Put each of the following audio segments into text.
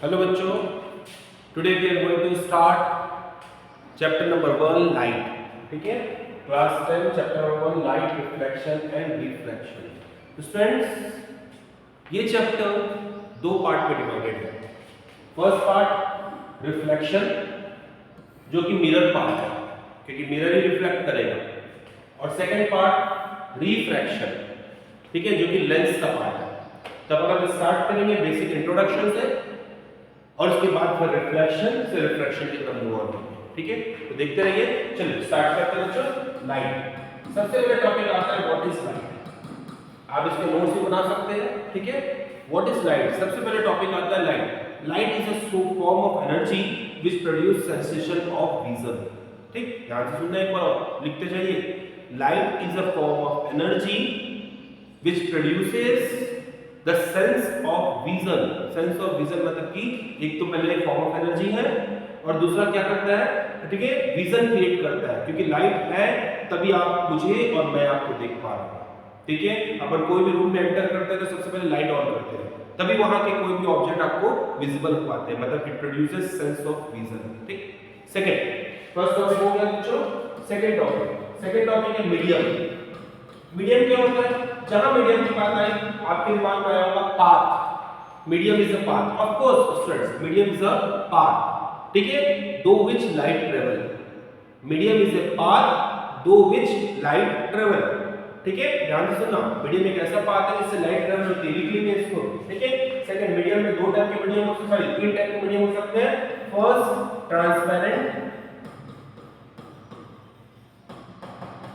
Hello बच्चों, today we are going to start chapter number 1 light. ठीक है, class 10 chapter number 1 light, reflection and refraction. तो students, ये chapter दो part में डिवाइडेड है। फर्स्ट पार्ट रिफ्लेक्शन, जो कि मिरर पार्ट है क्योंकि मिरर ही रिफ्लेक्ट करेगा, और सेकंड पार्ट रिफ्रैक्शन, ठीक है, जो कि लेंस का पार्ट है। तब अगर स्टार्ट करेंगे बेसिक इंट्रोडक्शन से और उसके बाद फिर रिफ्लेक्शन से रिफ्रैक्शन की तरफ मूव ऑन करेंगे। ठीक है, तो देखते रहिए। चलिए स्टार्ट करते हैं बच्चों। लाइट, सबसे पहले टॉपिक आता है व्हाट इज लाइट। आप इसके नोट्स भी बना सकते हैं। ठीक है, व्हाट इज लाइट, सबसे पहले टॉपिक आता है light. Light is a form of energy which produce sensation of vision. ठीक, ध्यान से सुनना एक बार, लिखते जाइए। Light is a form of energy which produces the sense of vision. Sense of vision मतलब कि एक तो पहले एक फॉर्म ऑफ एनर्जी है और दूसरा क्या करता है, ठीक है, विजन क्रिएट करता है। क्योंकि लाइट है तभी आप मुझे और मैं आपको देख पा रहा हूं। ठीक है, अपन कोई भी रूम में एंटर करते हैं तो सबसे पहले लाइट ऑन करते हैं, तभी वहां के कोई भी ऑब्जेक्ट आपको विजिबल हो पाते हैं, मतलब it produces sense of vision. ठीक, सेकंड, फर्स्ट टॉपिक हो गया बच्चों। सेकंड टॉपिक है मीडियम। मीडियम क्या होता है? जहां मीडियम की बात आई आपके दिमाग में आया होगा path. Medium is a path, of course students, medium is a path. ठीक है, दो which light travel. Medium is a path दो विच लाइट ट्रेवल। ठीक है, ध्यान से सुनना, मीडियम एक ऐसा पाथ है जिससे लाइट ट्रेवल होती है। लिख लीजिए इसको। ठीक है, सेकंड, मीडियम में दो टाइप के मीडियम हो सकते हैं, तीन टाइप के मीडियम हो सकते हैं। First, transparent.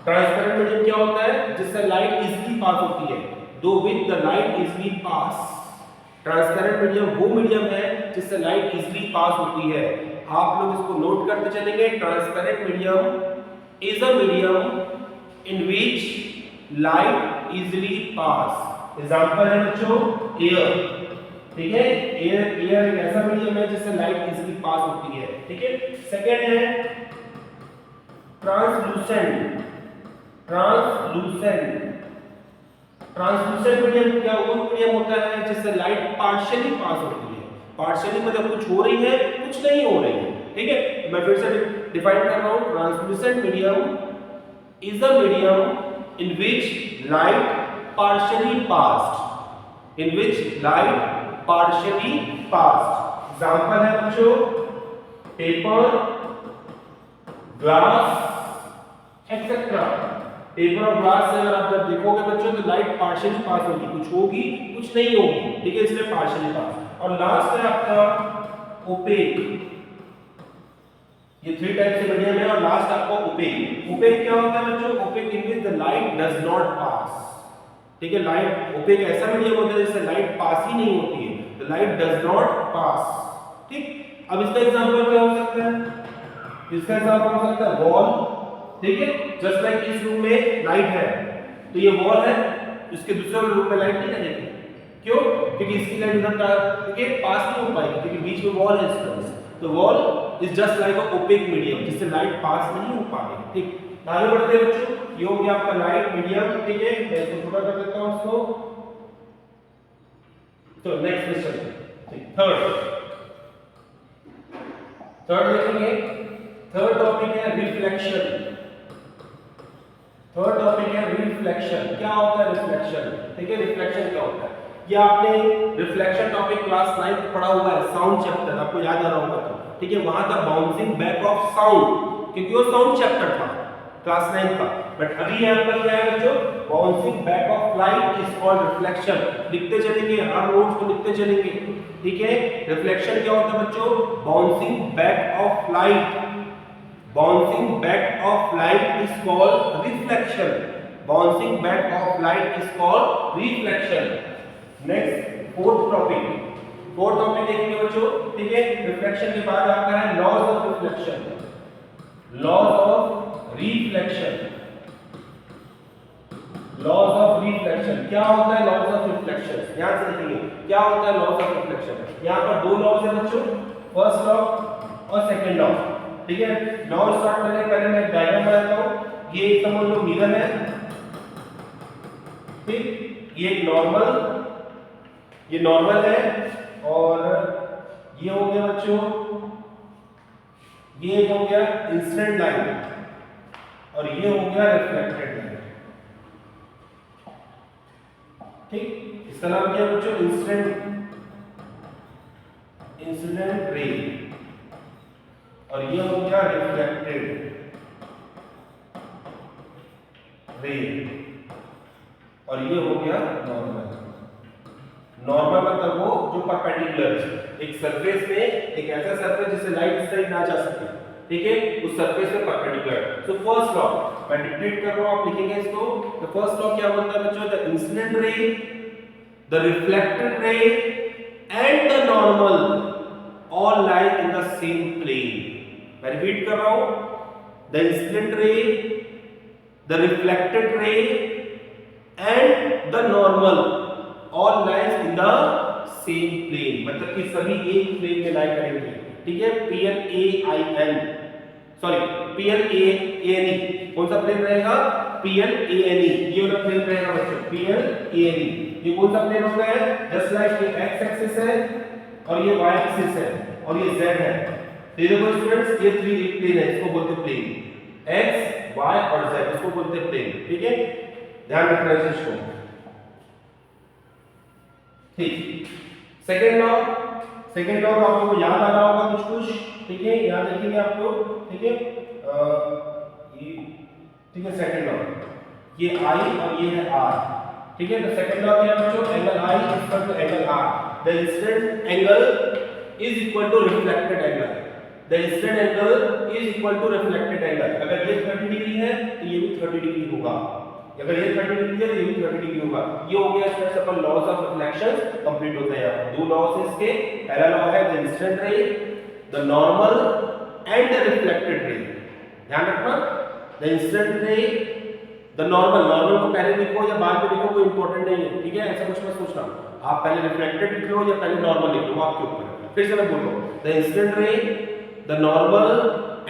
ट्रांसपेरेंट मीडियम क्या होता है? जिससे लाइट इजीली पास होती है, दो with the light easily pass. Transparent medium वो मीडियम है जिससे लाइट इजीली पास होती है। आप लोग इसको नोट करते चलेंगे। Transparent medium is a medium in which light easily pass. Example है बच्चों एयर। ठीक है, एयर एक ऐसा मीडियम है जिससे लाइट इजीली पास होती है। ठीक है, सेकंड है ट्रांसलूसेंट। ट्रांसलूसेंट मीडियम क्या वो मीडियम होता है जिससे लाइट पार्शियली पास होती है। पार्शियली मतलब कुछ हो रही है कुछ नहीं हो रही है। ठीक है, तो मैं फिर से डिफाइन कर रहा हूं। Translucent medium is a medium in which light partially passed. Example है बच्चों पेपर, ग्लास एक्सेट्रा। पेपर और ग्लास से अगर आप जब देखोगे बच्चों तो लाइट पार्शियली पास होगी, कुछ होगी कुछ नहीं होगी। ठीक है, इसलिए पार्शियली पास। और लास्ट है आपका ओपेक। ये थ्री टाइप से मीडियम है। और लास्ट आपका ओपेक। ओपेक क्या होता है बच्चों? Opaque in which the light does not pass. ठीक है, लाइट ओपेक ऐसा मीडियम होता है जिससे लाइट पास ही नहीं होती है, the light does not pass. ठीक, अब इसका एग्जांपल क्या हो सकता है? इसका एग्जांपल हो सकता है वॉल। ठीक है, जस्ट लाइक इस रूम में लाइट है तो ये वॉल है, इसके दूसरे रूम में लाइट नहीं रहेगी। क्यों? क्योंकि इसकी लाइट उधर क्योंकि पास नहीं हो पाएगी क्योंकि बीच में वॉल है इसका। तो wall is just like a opaque medium जिससे लाइट पास नहीं हो पाएगी। ठीक, आगे बढ़ते हैं बच्चों। ये हो गया आपका लाइट मीडियम। ठीक है, मैं इसको छोटा कर देता हूं इसको। तो नेक्स्ट क्वेश्चन, ठीक, थर्ड देखेंगे। थर्ड टॉपिक है रिफ्लेक्शन। थर्ड टॉपिक है रिफ्लेक्शन। क्या होता है रिफ्लेक्शन? ठीक है, रिफ्लेक्शन क्या होता है? ये आपने रिफ्लेक्शन टॉपिक क्लास 9 में पढ़ा हुआ है, साउंड चैप्टर, आपको याद आ रहा होगा तो। ठीक है, वहां था बाउंसिंग बैक ऑफ साउंड, क्योंकि वो साउंड चैप्टर था क्लास 9 का। बट अभी यहां पर क्या है बच्चों? Bouncing back of light is called reflection. लिखते चलेंगे, हर नोट्स को लिखते चलेंगे। ठीक है, रिफ्लेक्शन क्या होता है बच्चों? Bouncing back of light. Bouncing back of light is called reflection. Bouncing back of light is called reflection. Next, fourth topic. Fourth topic देखेंगे बच्चों। ठीक है, रिफ्लेक्शन के बाद आता है laws of reflection. Laws of reflection. Laws of reflection क्या होता है? लॉज ऑफ रिफ्लेक्शन ध्यान से देखिए क्या होता है लॉज ऑफ रिफ्लेक्शन। यहाँ पर दो लॉज है बच्चों, फर्स्ट लॉ और सेकंड लॉ। ठीक है, नाउ स्टार्ट करने से पहले मैं एक डायग्राम बनाता हूं। ये समझ लो मिरर है। ठीक, ये नॉर्मल है और ये हो गया बच्चों, ये हो गया इंसिडेंट लाइट और ये हो गया रिफ्लेक्टेड लाइट। ठीक, इसका नाम क्या है बच्चों? इंसिडेंट रे, और ये हो गया रिफ्लेक्टेड रे, और ये हो गया नॉर्मल। नॉर्मल मतलब वो जो परपेंडिकुलर है, एक सरफेस में, एक ऐसा सरफेस जिससे लाइट इस साइड ना जा सके, ठीक है, उस सरफेस पे परपेंडिकुलर। सो फर्स्ट लॉ मैं डिक्टेट कर रहा हूं, आप लिखेंगे इसको। तो फर्स्ट लॉ क्या बोलता है बच्चों? The incident ray, the reflected ray and the normal all lie in the same plane. मैं रिपीट कर रहा हूं, the incident ray, the reflected ray and the normal all lies in the same plane, मतलब कि सभी एक plane में लाई करेंगे, ठीक है। PLAIN, सॉरी PLANE, कौन सा प्लेन रहेगा? PLANE, ये वाला प्लेन रहेगा बच्चों, PLANE। ये कौन सा प्लेन होता है? जस्ट लाइक ये x एक्सिस है और ये y एक्सिस है और ये z है। तो देखो स्टूडेंट्स, ये थ्री एक प्लेन है, इसको बोलते हैं प्लेन, x y और z, इसको बोलते हैं प्लेन, ठीक है। ध्यान रखना है इसको, ठीक। सेकेंड लॉ तो आप लोगों को याद आ रहा होगा कुछ, ठीक है, याद रखेंगे आप लोग, ठीक है। ये ठीक है, सेकेंड लॉ, ये I और ये है R, ठीक है। तो सेकेंड लॉ क्या है बच्चों? Angle I is equal to angle R, the incident angle is equal to reflected angle, the incident angle is equal to reflected angle. अगर ये 30 डिग्री है तो ये भी 30 डिग्री होगा, अगर ये 30 डिग्री है तो ये भी 30 डिग्री होगा। ये हो गया स्टूडेंट्स अपन लॉज ऑफ रिफ्लेक्शन कंप्लीट होते हैं। दो लॉज है इसके, पहला लॉ है the incident ray, the normal and the reflected ray. ध्यान रखना, the incident ray, the normal को पहले लिखो या बाद में लिखो, कोई इंपॉर्टेंट नहीं है, ठीक है, ऐसा कुछ मत सोचना। आप पहले रिफ्लेक्टेड लिख लो या पहले नॉर्मल लिख लो, आपके ऊपर है। फिर से मैं बोल रहा हूं, the incident ray, the normal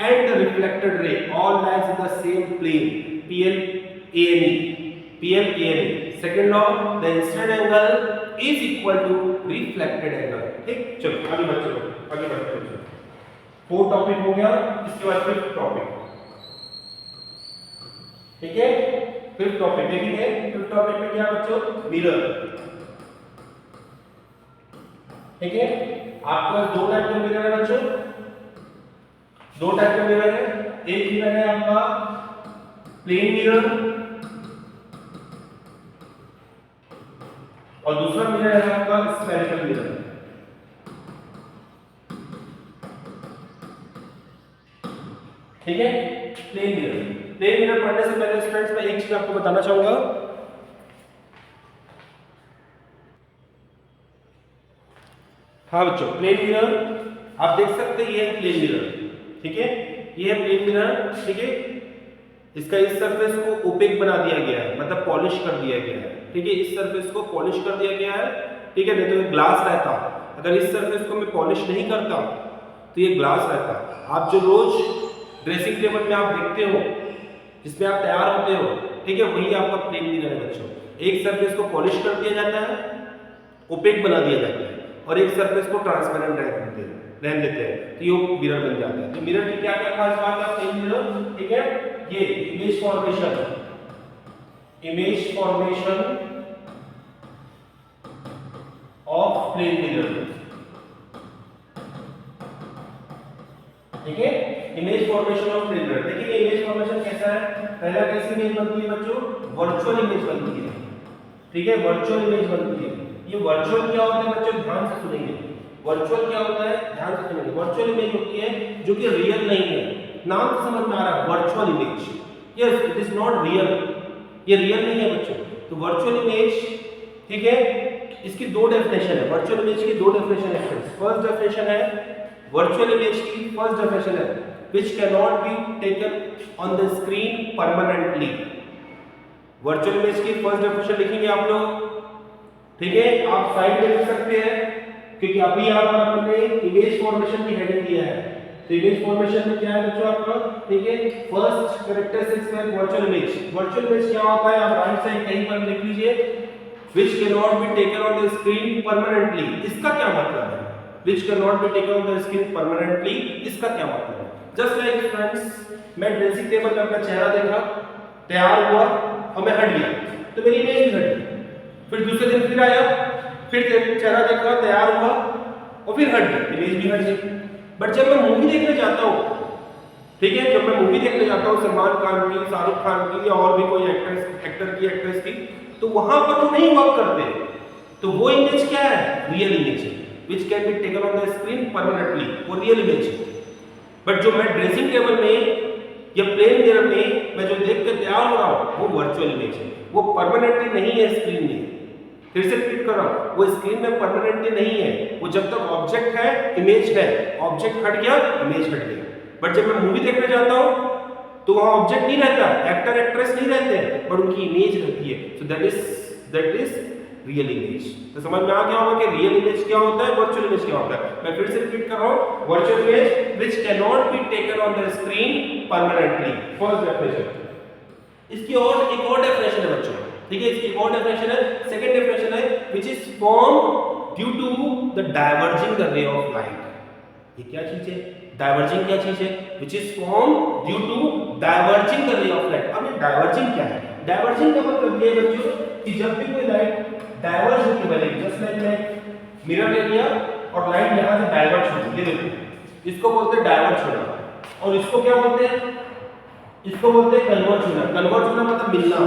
and the reflected ray all lies in the same plane, PLANE। Second law, the incident angle is equal to reflected angle, ठीक। चलो आगे बढ़ते हैं। फोर्थ टॉपिक हो गया, इसके बाद फिफ्थ टॉपिक, ठीक है। फिफ्थ टॉपिक देखेंगे। फिफ्थ टॉपिक में क्या बच्चों? मिरर, ठीक है। आपके पास दो टाइप के मिरर है बच्चों, दो टाइप के मिरर है। एक मिरर है आपका प्लेन मिरर और दूसरा मिरर है आपका स्फेरिकल मिरर, ठीक है। प्लेन मिरर पढ़ने से पहले स्टूडेंट्स मैं एक चीज आपको बताना चाहूंगा। हाँ बच्चों, प्लेन मिरर आप देख सकते हैं, ये है प्लेन मिरर, ठीक है, ये है प्लेन मिरर, ठीक है। इसका इस सरफेस को ओपेक बना दिया गया है, मतलब पॉलिश कर दिया गया है, ठीक है। इस सरफेस को पॉलिश कर दिया गया है, ठीक है। नहीं तो ये ग्लास रहता, अगर इस सरफेस को मैं पॉलिश नहीं करता तो ये ग्लास रहता। आप जो रोज ड्रेसिंग टेबल में आप देखते हो, जिसमें आप तैयार होते हो, ठीक है, वही आपका प्लेन मिरर है बच्चों। एक सरफेस को पॉलिश कर दिया जाता है, ओपेक बना दिया जाता है, और एक सरफेस को ट्रांसपेरेंट रहने देते हैं, तो ये मिरर बन जाता है। तो मिरर की क्या क्या खास बात है प्लेन मिरर, ठीक है। ये image formation of plane mirror, ठीक है। Image formation of plane mirror, देखिए इमेज फॉर्मेशन कैसा है। पहला कैसी इमेज बनती है बच्चों? वर्चुअल इमेज बनती है, ठीक है, वर्चुअल इमेज बनती है। ये वर्चुअल क्या होता है बच्चों? ध्यान से सुनेंगे, वर्चुअल क्या होता है, ध्यान से सुनेंगे। वर्चुअल इमेज होती है जो कि रियल नहीं है, नाम से समझ में आ रहा है, virtual image, yes it is not real, ये रियल नहीं है बच्चों। तो वर्चुअल इमेज, ठीक है, इसकी दो डेफिनेशन है, वर्चुअल इमेज की दो डेफिनेशन है। फर्स्ट डेफिनेशन है वर्चुअल इमेज की, फर्स्ट डेफिनेशन है which cannot be taken on the screen permanently। Virtual image की फर्स्ट डेफिनेशन लिखेंगे आप लोग, ठीक है, आप साइड में लिख सकते हैं, क्योंकि अभी यहाँ पर हमने इमेज फॉर्मेशन की हेडिंग दिया है। तो इमेज फॉर्मेशन में क्या है बच्चों आपका, ठीक है, फर्स्ट कैरेक्टरिस्टिक्स में वर्चुअल इमेज क्या होता है, आप राइट साइड कहीं पर लिख लीजिए which cannot be taken on the screen permanently। इसका क्या मतलब है? which cannot be taken on the screen permanently, इसका क्या मतलब है? Just like friends, मैं ड्रेसिंग टेबल पे अपना चेहरा देखा, तैयार हुआ और मैं हट गया, तो मेरी इमेज भी हट गई। फिर दूसरे दिन फिर आया, फिर चेहरा देखा, तैयार हुआ और फिर हट गया, इमेज भी हट गई। बट जब मैं मूवी देखने जाता हूँ, ठीक है, जब मैं मूवी देखने जाता हूँ सलमान खान की, शाहरुख खान की या और भी कोई एक्टर की, एक्ट्रेस की, तो वहां पर वो नहीं वर्क करते, तो वो इमेज क्या है? रियल इमेज है, which can be taken on the screen permanently, वो रियल इमेज है। बट जो मैं ड्रेसिंग टेबल में या प्लेन मिरर में मैं जो देख के तैयार हो रहा हूँ, वो वर्चुअल इमेज है, वो परमानेंटली नहीं है स्क्रीन में। फिर से रिपीट कर रहा हूँ, वो स्क्रीन में परमानेंटली नहीं है, वो जब तक ऑब्जेक्ट है इमेज है, ऑब्जेक्ट हट गया इमेज हट गया। बट जब मैं मूवी देखने जाता हूँ तो वहां ऑब्जेक्ट नहीं रहता, एक्टर एक्ट्रेस नहीं रहते हैं, बट उनकी इमेज रहती है। सो दैट इज रियल इमेज। तो समझ में आ गया होगा कि रियल इमेज क्या होता है, वर्चुअल इमेज क्या होता है। मैं फिर से रिपीट कर रहा हूँ, virtual image which can not be taken on the screen permanently. First definition. इसकी और एक और डेफिनेशन है बच्चों, ठीक है, इसकी एक और डेफिनेशन है, सेकंड डेफिनेशन है which is form due to the diverging the ray of light. ये क्या चीज है? डाइवर्जिंग क्या चीज है? Which is form due to diverging the ray of light. अब ये डाइवर्जिंग क्या है? डाइवर्जिंग का मतलब ये बच्चों कि जब भी कोई लाइट डाइवर्ज होके बनेगी, जस्ट लाइक मैं मिरर ले लिया और लाइट यहां से डाइवर्ज होगी, ये देखो, इसको बोलते हैं डाइवर्ज होना, और इसको क्या बोलते हैं? इसको बोलते हैं कन्वर्ज होना। कन्वर्ज होना मतलब मिलना,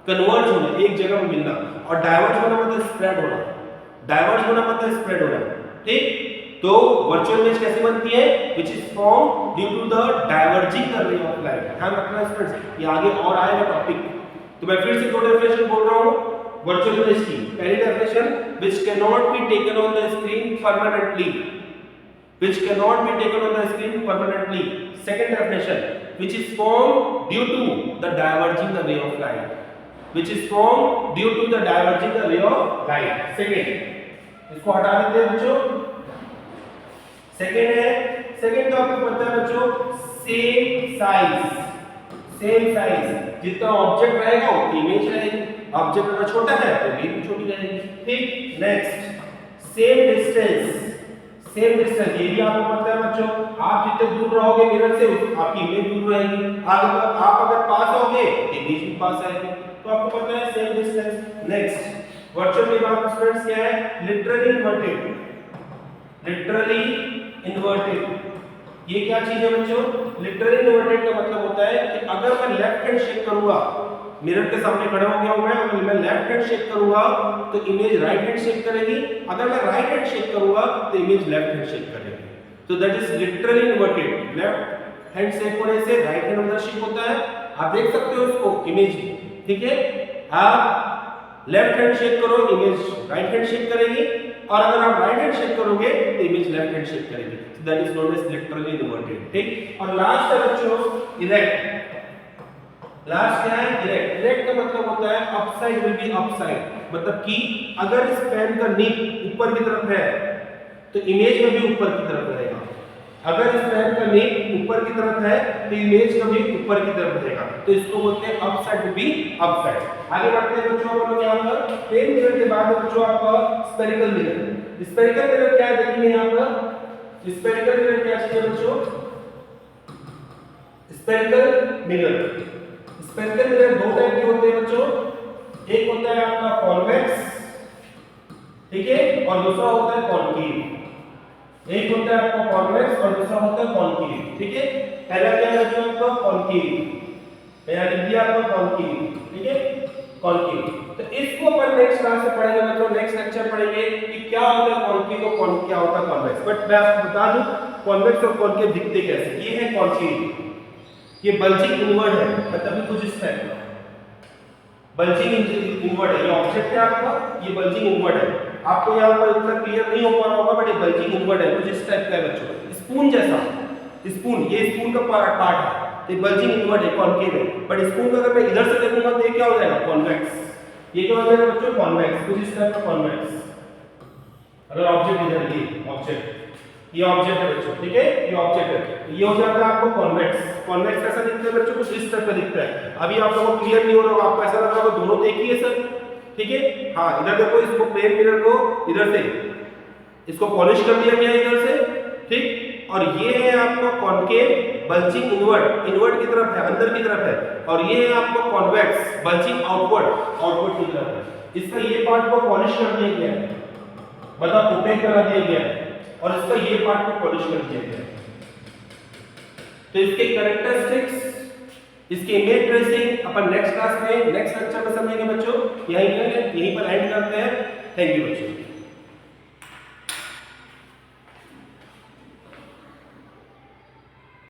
कन्वर्ज होना, एक जगह में मिलना, और डाइवर्ज होना मतलब स्प्रेड होना। डाइवर्ज होना मतलब स्प्रेड होना, ठीक। तो वर्चुअल इमेज कैसे बनती है? Which is form due to the diverging the ray of light. ध्यान रखना स्टूडेंट्स, ये आगे और आएगा टॉपिक। तो मैं फिर से दो डेफिनेशन बोल रहा हूं वर्चुअल इमेज की। पहली definition, which can not be taken on the screen permanently, which cannot be taken on the screen permanently. Second definition, which is formed due to the diverging the ray of light, which is formed due to the diverging the ray of light. Second, इसको हटा देते हैं बच्चों। Second है, second तो आपको पता है बच्चों, सेम साइज, सेम साइज, जितना ऑब्जेक्ट रहेगा उतनी इमेज रहेगी। ऑब्जेक्ट अगर छोटा है तो इमेज भी छोटी रहेगी, ठीक। Next, same distance, same distance, ये भी आपको पता है बच्चों, आप जितने दूर रहोगे मिरर से आपकी इमेज दूर रहेगी, आप अगर पास आओगे इमेज भी पास आएगी, तो आपको पता है सेम डिस्टेंस। नेक्स्ट, वर्चुअल में बात स्टूडेंट्स क्या है? Literally inverted, literally inverted. ये क्या चीज है बच्चों? लिटरली इन्वर्टेड का मतलब होता है कि अगर मैं लेफ्ट हैंड शेक करूंगा, मिरर के सामने खड़ा हो गया हूं मैं, अगर मैं लेफ्ट हैंड शेक करूंगा तो इमेज राइट हैंड शेक करेगी, अगर मैं राइट हैंड शेक करूंगा तो इमेज लेफ्ट हैंड शेक करेगी। तो that is literally inverted. Left hand shake होने से राइट हैंड अंदर शेक होता है, आप देख सकते हो इसको इमेज, ठीक है। आप लेफ्ट हैंड शेक करो, इमेज राइट हैंड शेक करेगी, और अगर आप राइट हैंड शेक करोगे तो इमेज लेफ्ट हैंड शेक करेगी। So that is known as literally inverted, ठीक। और लास्ट है बच्चों इरेक्ट। लास्ट क्या है? इरेक्ट। इरेक्ट का मतलब होता है अपसाइड विल बी अपसाइड, मतलब कि अगर इस पेन का नीब ऊपर की तरफ है तो इमेज में भी ऊपर की तरफ रहेगा। अगर इस पेन का नीब ऊपर की तरफ है तो इमेज का भी ऊपर की तरफ रहेगा, तो इसको बोलते हैं अपसाइड विल बी अपसाइड। आगे बढ़ते हैं बच्चों, हम लोग यहां पर प्लेन मिरर के बाद बच्चों आपका स्फेरिकल मिरर। स्फेरिकल मिरर क्या है देखेंगे यहां पर। स्फेरिकल मिरर क्या है बच्चों? स्फेरिकल मिरर, स्फेरिकल मिरर दो टाइप के होते हैं बच्चों। एक होता है आपका कॉन्वेक्स, ठीक है, और दूसरा होता है कॉन्केव। एक होता है आपका कॉन्वेक्स और दूसरा होता है कॉन्केव, ठीक है। पहला क्या है बच्चों आपका कॉन्केव, मैं लिख दिया आपका कॉन्केव, ठीक है, कॉन्केव। तो इसको अपन नेक्स्ट क्लास में पढ़ेंगे बच्चों, नेक्स्ट लेक्चर पढ़ेंगे कि क्या होता है कॉन्केव और क्या होता है कॉन्वेक्स। बट मैं आपको बता दूं कॉन्वेक्स और कॉन्केव दिखते कैसे। ये है कॉन्केव, ये बल्जिंग इनवर्ड है, मतलब कुछ इस टाइप का बल्जिंग इनवर्ड है। ये ऑब्जेक्ट है आपका, ये बल्जिंग इनवर्ड है। आपको यहाँ पर इतना क्लियर नहीं हो पा रहा होगा, बट ये बल्जिंग इनवर्ड है, कुछ इस टाइप का है बच्चों, स्पून जैसा। स्पून, ये स्पून का पार्ट है, तो बल्जिंग इनवर्ड है, कॉन्केव है। बट स्पून को अगर मैं इधर से देखूंगा तो ये क्या हो जाएगा? कॉन्वेक्स। ये क्या हो जाएगा बच्चों? कॉन्वेक्स, कुछ इस टाइप का कॉन्वेक्स। अगर ऑब्जेक्ट इधर, ये ऑब्जेक्ट, ये ऑब्जेक्ट है बच्चों, ठीक है, ये ऑब्जेक्ट है, ये हो जाता है आपको कॉन्वेक्स। कॉन्वेक्स कैसा दिखता है बच्चों? कुछ इस तरह का दिखता है। अभी आप लोगों को क्लियर नहीं हो रहा होगा, आपको ऐसा लग रहा होगा दोनों एक ही है सर, ठीक है। हाँ, इधर देखो, इसको प्लेन मिरर को इधर से इसको पॉलिश कर दिया गया इधर से, ठीक। और ये है आपका कॉनकेव बल्जिंग इनवर्ट, इनवर्ट की तरफ है, अंदर की तरफ है। और ये है आपका कॉन्वेक्स बल्जिंग आउटवर्ड, आउटवर्ड की तरफ है। इसका ये पार्ट को पॉलिश कर दिया गया है, मतलब ओपेक करा दिया गया है, और इसका ये पार्ट को पॉलिश कर दिया गया है। तो इसके कैरेक्टरिस्टिक्स, इसकी इमेज ट्रेसिंग अपन नेक्स्ट क्लास में, नेक्स्ट लेक्चर में समझेंगे बच्चों। यहीं पर एंड करते हैं। थैंक यू बच्चों।